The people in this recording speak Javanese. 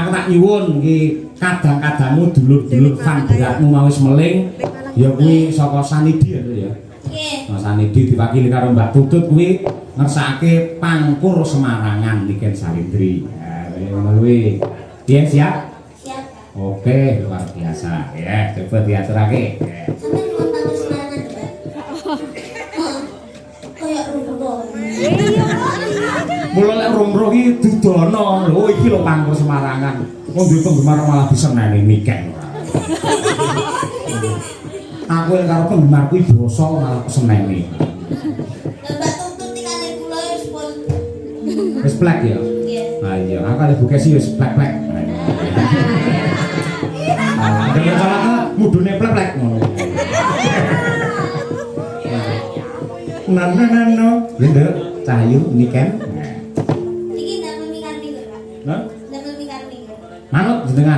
aku tak nyuwun iki kadang-kadangmu dulur-dulur fan beratmu mau wis meling ya kuwi saka Sanidi ya. Nggih. Mas Sanidi diwakili karo Mbak Tutut kuwi ngersake pangkur Semarangan Niken Sarindri. Ya ngono kuwi. Piye siap? Siap. Oke, luar biasa. Ya, coba diaturake. Sampeyan nuwun pangkur Semarangan, Mbak. Kayak rumroh. Mula lek rumroh iki dudono. Lho iki lho pangkur Semarangan. Wong duwe penggemar malah diseneni Niken. Aku yang karo penggemar kuwi basa malah seneni. Mbak Tutut tikane kula wis pun. Wis plek ya? Nggih. Ah iya, aku kali Bukesi wis plek-plek. Ah, kalau salah mudune plek-plek ngono. Nano, Nduk, Cahyu Niken. Iki ndamel mikar minggu, Pak. Hah? Ndamel mikar minggu. Manut jenengan.